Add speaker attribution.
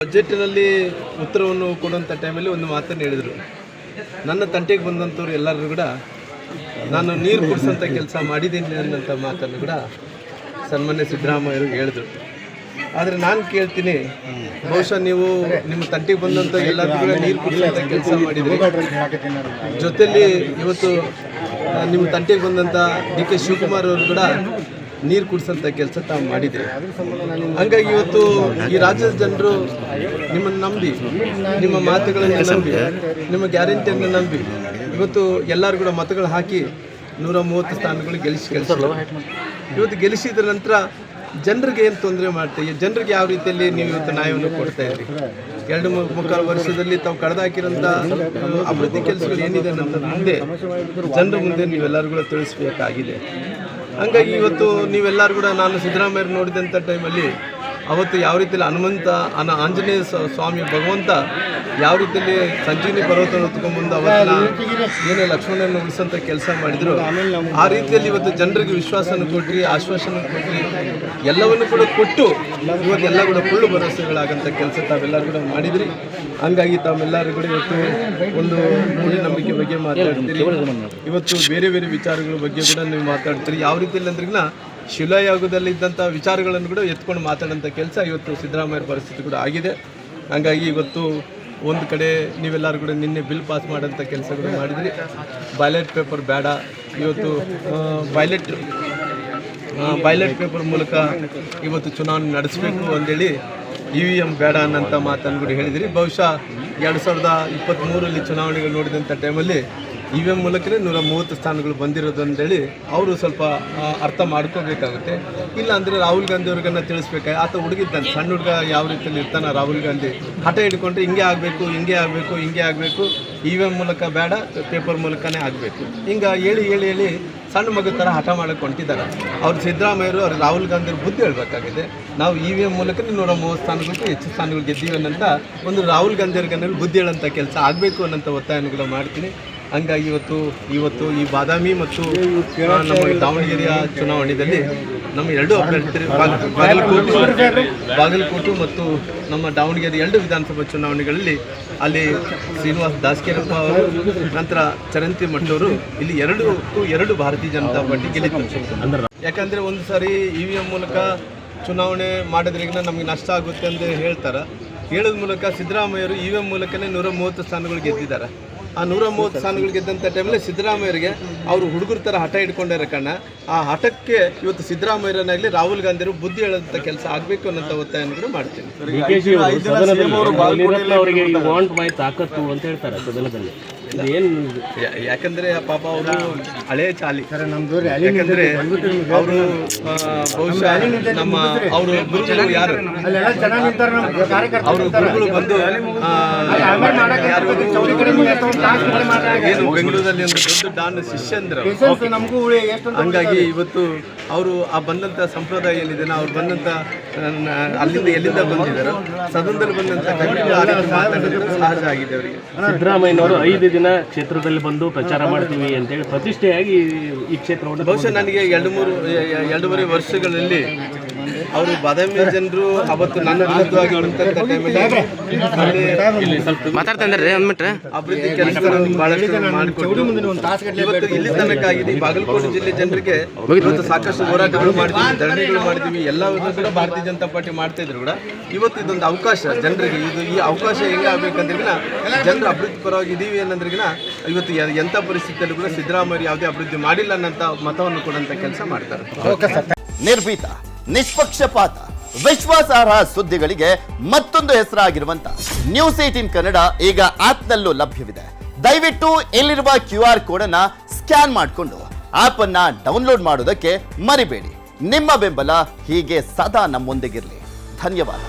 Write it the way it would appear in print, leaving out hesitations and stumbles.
Speaker 1: ಬಜೆಟ್ನಲ್ಲಿ ಉತ್ತರವನ್ನು ಕೊಡುವಂಥ ಟೈಮಲ್ಲಿ ಒಂದು ಮಾತನ್ನು ಹೇಳಿದರು. ನನ್ನ ತಂಟೆಗೆ ಬಂದಂಥವ್ರು ಎಲ್ಲರೂ ಕೂಡ ನಾನು ನೀರು ಕುಡಿಸೋಂಥ ಕೆಲಸ ಮಾಡಿದ್ದೀನಿ ಅನ್ನೋಂಥ ಮಾತನ್ನು ಕೂಡ ಸನ್ಮಾನ್ಯ ಸಿದ್ದರಾಮಯ್ಯರು ಹೇಳಿದರು. ಆದರೆ ನಾನು ಕೇಳ್ತೀನಿ, ಬಹುಶಃ ನೀವು ನಿಮ್ಮ ತಂಟೆಗೆ ಬಂದಂಥ ಎಲ್ಲರೂ ಕೂಡ ನೀರು ಕುಡಿಸೋಂಥ ಕೆಲಸ ಮಾಡಿದ್ರಿ. ಜೊತೆಯಲ್ಲಿ ಇವತ್ತು ನಿಮ್ಮ ತಂಟೆಗೆ ಬಂದಂಥ ಡಿ.ಕೆ. ಶಿವಕುಮಾರ್ ಅವರು ಕೂಡ ನೀರು ಕುಡಿಸೋಂಥ ಕೆಲಸ ತಾವು ಮಾಡಿದ್ರಿ. ಹಾಗಾಗಿ ಇವತ್ತು ಈ ರಾಜ್ಯದ ಜನರು ನಿಮ್ಮನ್ನು ನಂಬಿ, ನಿಮ್ಮ ಮಾತುಗಳನ್ನು ನಂಬಿ, ನಿಮ್ಮ ಗ್ಯಾರಂಟಿಯನ್ನು ನಂಬಿ ಇವತ್ತು ಎಲ್ಲರೂ ಕೂಡ ಮತಗಳು ಹಾಕಿ 130 ಸ್ಥಾನಗಳು ಗೆಲ್ಲಿಸಿದ್ರು. ಇವತ್ತು ಗೆಲ್ಲಿಸಿದ ನಂತರ ಜನರಿಗೆ ಏನು ತೊಂದರೆ ಮಾಡ್ತೀವಿ, ಜನರಿಗೆ ಯಾವ ರೀತಿಯಲ್ಲಿ ನೀವು ಇವತ್ತು ನ್ಯಾಯವನ್ನು ಕೊಡ್ತಾ ಇದ್ದೀರಿ. 2-3 ವರ್ಷದಲ್ಲಿ ತಾವು ಕಳೆದಾಕಿರೋಂಥ ಅಭಿವೃದ್ಧಿ ಕೆಲಸಗಳು ಏನಿದೆ ಅನ್ನೋದ್ರ ಮುಂದೆ ಜನರ ಮುಂದೆ ನೀವೆಲ್ಲರೂ ಕೂಡ ತಿಳಿಸಬೇಕಾಗಿದೆ. ಹಾಗಾಗಿ ಇವತ್ತು ನೀವೆಲ್ಲರೂ ಕೂಡ ನಾನು ಸಿದ್ದರಾಮಯ್ಯರು ನೋಡಿದಂಥ ಟೈಮಲ್ಲಿ ಅವತ್ತು ಯಾವ ರೀತಿಯಲ್ಲಿ ಆಂಜನೇಯ ಸ್ವಾಮಿ ಭಗವಂತ ಯಾವ ರೀತಿಯಲ್ಲಿ ಸಂಜೀವಿನಿ ಪರ್ವತವನ್ನು ಹೊತ್ಕೊಂಡ್ಬಂದು ಅವತ್ತು ಏನೇ ಲಕ್ಷ್ಮಣನ ಉಳಿಸೋಂಥ ಕೆಲಸ ಮಾಡಿದ್ರು, ಆ ರೀತಿಯಲ್ಲಿ ಇವತ್ತು ಜನರಿಗೆ ವಿಶ್ವಾಸನ ಕೊಟ್ಟರೆ, ಆಶ್ವಾಸನ ಕೊಟ್ಟರೆ, ಎಲ್ಲವನ್ನು ಕೂಡ ಕೊಟ್ಟು ಇವತ್ತೆಲ್ಲ ಕೂಡ ಸುಳ್ಳು ಭರವಸೆಗಳಾಗಂಥ ಕೆಲಸ ತಾವೆಲ್ಲರೂ ಕೂಡ ಮಾಡಿದ್ರಿ. ಹಂಗಾಗಿ ತಾವೆಲ್ಲರೂ ಕೂಡ ಇವತ್ತು ಒಂದು ಮೂಢನಂಬಿಕೆ ಬಗ್ಗೆ ಮಾತಾಡ್ತೀರಿ, ಇವತ್ತು ಬೇರೆ ಬೇರೆ ವಿಚಾರಗಳ ಬಗ್ಗೆ ಕೂಡ ನೀವು ಮಾತಾಡ್ತೀರಿ. ಯಾವ ರೀತಿಯಲ್ಲಿ ಅಂದ್ರಿಗಿನ ಶಿಲಾಯೋಗದಲ್ಲಿದ್ದಂಥ ವಿಚಾರಗಳನ್ನು ಕೂಡ ಎತ್ಕೊಂಡು ಮಾತಾಡೋಂಥ ಕೆಲಸ ಇವತ್ತು ಸಿದ್ದರಾಮಯ್ಯ ಪರಿಸ್ಥಿತಿ ಕೂಡ ಆಗಿದೆ. ಹಾಗಾಗಿ ಇವತ್ತು ಒಂದು ಕಡೆ ನೀವೆಲ್ಲರೂ ಕೂಡ ನಿನ್ನೆ ಬಿಲ್ ಪಾಸ್ ಮಾಡೋಂಥ ಕೆಲಸಗಳು ಮಾಡಿದ್ರಿ. ಬ್ಯಾಲೆಟ್ ಪೇಪರ್ ಬೇಡ, ಇವತ್ತು ಬ್ಯಾಲೆಟ್ ಪೇಪರ್ ಮೂಲಕ ಇವತ್ತು ಚುನಾವಣೆ ನಡೆಸಬೇಕು ಅಂದೇಳಿ EVM ಬೇಡ ಅನ್ನೋಂಥ ಮಾತನ್ನು ಕೂಡ ಹೇಳಿದಿರಿ. ಬಹುಶಃ 2023ರಲ್ಲಿ ಚುನಾವಣೆಗಳು ನೋಡಿದಂಥ ಟೈಮಲ್ಲಿ EVM ಮೂಲಕನೇ 130 ಸ್ಥಾನಗಳು ಬಂದಿರೋದು ಅಂತೇಳಿ ಅವರು ಸ್ವಲ್ಪ ಅರ್ಥ ಮಾಡ್ಕೋಬೇಕಾಗುತ್ತೆ. ಇಲ್ಲ ಅಂದರೆ ರಾಹುಲ್ ಗಾಂಧಿ ಅವ್ರಿಗನ್ನ ತಿಳಿಸ್ಬೇಕಾಗಿ, ಆತ ಹುಡುಗಿದ್ದಾನೆ, ಸಣ್ಣ ಹುಡುಗ ಯಾವ ರೀತಿಯಲ್ಲಿ ಇರ್ತಾನೆ ರಾಹುಲ್ ಗಾಂಧಿ, ಹಠ ಹಿಡ್ಕೊಂಡ್ರೆ ಹಿಂಗೆ ಆಗಬೇಕು, ಹಿಂಗೆ ಆಗಬೇಕು, ಹಿಂಗೆ ಆಗಬೇಕು, EVM ಮೂಲಕ ಬೇಡ, ಪೇಪರ್ ಮೂಲಕನೇ ಆಗಬೇಕು, ಹಿಂಗೆ ಹೇಳಿ ಸಣ್ಣ ಮಗು ಥರ ಹಠ ಮಾಡೋಕ್ಕೆ ಹೊಂಟಿದ್ದಾರೆ. ಅವ್ರು ಸಿದ್ದರಾಮಯ್ಯರು ಅವ್ರು ರಾಹುಲ್ ಗಾಂಧಿ ಅವ್ರು ಬುದ್ಧಿ ಹೇಳಬೇಕಾಗಿದೆ. ನಾವು EVM ಮೂಲಕನೇ 130 ಸ್ಥಾನಗಳಿಗೂ ಹೆಚ್ಚು ಸ್ಥಾನಗಳು ಗೆದ್ದೀವಿ ಅನ್ನೋಂಥ ಒಂದು ರಾಹುಲ್ ಗಾಂಧಿ ಅವ್ರಿಗೆ ಬುದ್ಧಿ ಹೇಳೋಂಥ ಕೆಲಸ ಆಗಬೇಕು ಅನ್ನೋಂಥ ಒತ್ತಾಯವನ್ನು ಕೂಡ ಮಾಡ್ತೀನಿ. ಹಂಗಾಗಿ ಇವತ್ತು ಈ ಬಾದಾಮಿ ಮತ್ತು ನಮ್ಮ ದಾವಣಗೆರೆಯ ಚುನಾವಣೆಯಲ್ಲಿ ನಮ್ಮ 2 ಅಭ್ಯರ್ಥಿ ಬಾಗಲಕೋಟೆ ಮತ್ತು ನಮ್ಮ ದಾವಣಗೆರೆ 2 ವಿಧಾನಸಭಾ ಚುನಾವಣೆಗಳಲ್ಲಿ ಅಲ್ಲಿ ಶ್ರೀನಿವಾಸ್ ದಾಸ್ಕೇರಪ್ಪ ಅವರು, ನಂತರ ಚರಂತಿ ಮಟ್ಟವರು ಇಲ್ಲಿ 2 ಭಾರತೀಯ ಜನತಾ ಪಾರ್ಟಿ ಗೆಲ್ಲಿತು. ಯಾಕಂದರೆ ಒಂದು ಸಾರಿ EVM ಮೂಲಕ ಚುನಾವಣೆ ಮಾಡೋದ್ರಿಂದ ನಮಗೆ ನಷ್ಟ ಆಗುತ್ತೆ ಅಂತ ಹೇಳ್ತಾರೆ. ಹೇಳೋದ ಮೂಲಕ ಸಿದ್ದರಾಮಯ್ಯರು EVM ಮೂಲಕನೇ 130 ಸ್ಥಾನಗಳು ಗೆದ್ದಿದ್ದಾರೆ. ಆ 130 ಸ್ಥಾನಗಳು ಗೆದ್ದಂಥ ಟೈಮಲ್ಲಿ ಸಿದ್ದರಾಮಯ್ಯರಿಗೆ ಅವರು ಹುಡುಗರ ಥರ ಹಠ ಹಿಡ್ಕೊಂಡಿರೋ ಕಾರಣ ಆ ಹಠಕ್ಕೆ ಇವತ್ತು ಸಿದ್ದರಾಮಯ್ಯರನ್ನಾಗಲಿ ರಾಹುಲ್ ಗಾಂಧಿಯವರು ಬುದ್ಧಿ ಹೇಳೋಂಥ ಕೆಲಸ ಆಗಬೇಕು ಅನ್ನೋಂಥ ಒತ್ತಾಯವನ್ನು ಕೂಡ ಮಾಡ್ತೀನಿ.
Speaker 2: ತಾಕತ್ತು ಅಂತ ಹೇಳ್ತಾರೆ ಸದನದಲ್ಲಿ.
Speaker 1: ಯಾಕಂದರೆ ಪಾಪ ಅವರು ಹಳೇ ಚಾಲಿ, ಯಾಕಂದರೆ ಅವರು ಬಹುಶಃ ನಮ್ಮ ಅವರು ಗುರುಗಳು ಯಾರು, ಅವರು ಗುರುಗಳು ಬಂದು ಏನು ಬೆಂಗಳೂರಲ್ಲಿ ಒಂದು ದೊಡ್ಡ ಡಾನ್ ಶಿಷ್ಯಂದ್ರ. ಹಂಗಾಗಿ ಇವತ್ತು ಅವರು ಆ ಬಂದಂಥ ಸಂಪ್ರದಾಯ ಏನಿದೆ, ಅವ್ರು ಬಂದಂಥ ಎಲ್ಲಿಂದ ಬಂದಿದ್ದಾರೋ ಸದನದಲ್ಲಿ ಬಂದಂಥ ಸಹಜ ಆಗಿದೆ ಅವರಿಗೆ.
Speaker 2: ಸಿದ್ದರಾಮಯ್ಯನವರು 5 ದಿನ ಕ್ಷೇತ್ರದಲ್ಲಿ ಬಂದು ಪ್ರಚಾರ ಮಾಡ್ತೀವಿ ಅಂತೇಳಿ ಪ್ರತಿಷ್ಠೆಯಾಗಿ ಈ ಕ್ಷೇತ್ರವನ್ನು
Speaker 1: ಬಹುಶಃ ನನಗೆ 2-2.5 ವರ್ಷಗಳಲ್ಲಿ ಅವರು ಬಾದಾಮಿ ಜನರು ಅವತ್ತು ನನ್ನ ವಿರುದ್ಧವಾಗಿ ಬಂದಂಥ ಟೈಮಲ್ಲಿ ಅಭಿವೃದ್ಧಿ ಕೆಲಸಗಳನ್ನು ಬಹಳಷ್ಟು ಮಾಡಿಕೊಟ್ಟು ಇವತ್ತು ಇಲ್ಲಿ ತನಕ ಆಗಿದೆ. ಬಾಗಲಕೋಟೆ ಜಿಲ್ಲೆ ಜನರಿಗೆ ಇವತ್ತು ಸಾಕಷ್ಟು ಹೋರಾಟಗಳು ಮಾಡಿದ್ದೀವಿ, ಧರಣಿಗಳು ಮಾಡಿದ್ದೀವಿ, ಎಲ್ಲವನ್ನೂ ಕೂಡ ಭಾರತೀಯ ಜನತಾ ಪಾರ್ಟಿ ಮಾಡ್ತಾ ಇದ್ರು ಕೂಡ ಇವತ್ತು ಇದೊಂದು ಅವಕಾಶ ಜನರಿಗೆ. ಈ ಅವಕಾಶ ಹೆಂಗೆ ಆಗ್ಬೇಕಂದ್ರಿಗಿನ ಜನರು ಅಭಿವೃದ್ಧಿ ಪರವಾಗಿ ಇದ್ದೀವಿ ಅನ್ನೋದ್ರಿಗಿನ ಇವತ್ತು ಎಂಥ ಪರಿಸ್ಥಿತಿಯಲ್ಲಿ ಕೂಡ ಸಿದ್ದರಾಮಯ್ಯ ಯಾವುದೇ ಅಭಿವೃದ್ಧಿ ಮಾಡಿಲ್ಲ ಅನ್ನೋಂಥ ಮತವನ್ನು ಕೊಡುವಂಥ ಕೆಲಸ ಮಾಡ್ತಾರೆ.
Speaker 3: ನಿರ್ಭೀತ, ನಿಷ್ಪಕ್ಷಪಾತ, ವಿಶ್ವಾಸಾರ್ಹ ಸುದ್ದಿಗಳಿಗೆ ಮತ್ತೊಂದು ಹೆಸರಾಗಿರುವಂತ News18 ಕನ್ನಡ ಈಗ ಆಪ್ನಲ್ಲೂ ಲಭ್ಯವಿದೆ. ದಯವಿಟ್ಟು ಇಲ್ಲಿರುವ QR ಕೋಡ್ ಅನ್ನ ಸ್ಕ್ಯಾನ್ ಮಾಡಿಕೊಂಡು ಆಪ್ ಅನ್ನ ಡೌನ್ಲೋಡ್ ಮಾಡೋದಕ್ಕೆ ಮರಿಬೇಡಿ. ನಿಮ್ಮ ಬೆಂಬಲ ಹೀಗೆ ಸದಾ ನಮ್ಮೊಂದಿಗಿರಲಿ. ಧನ್ಯವಾದ.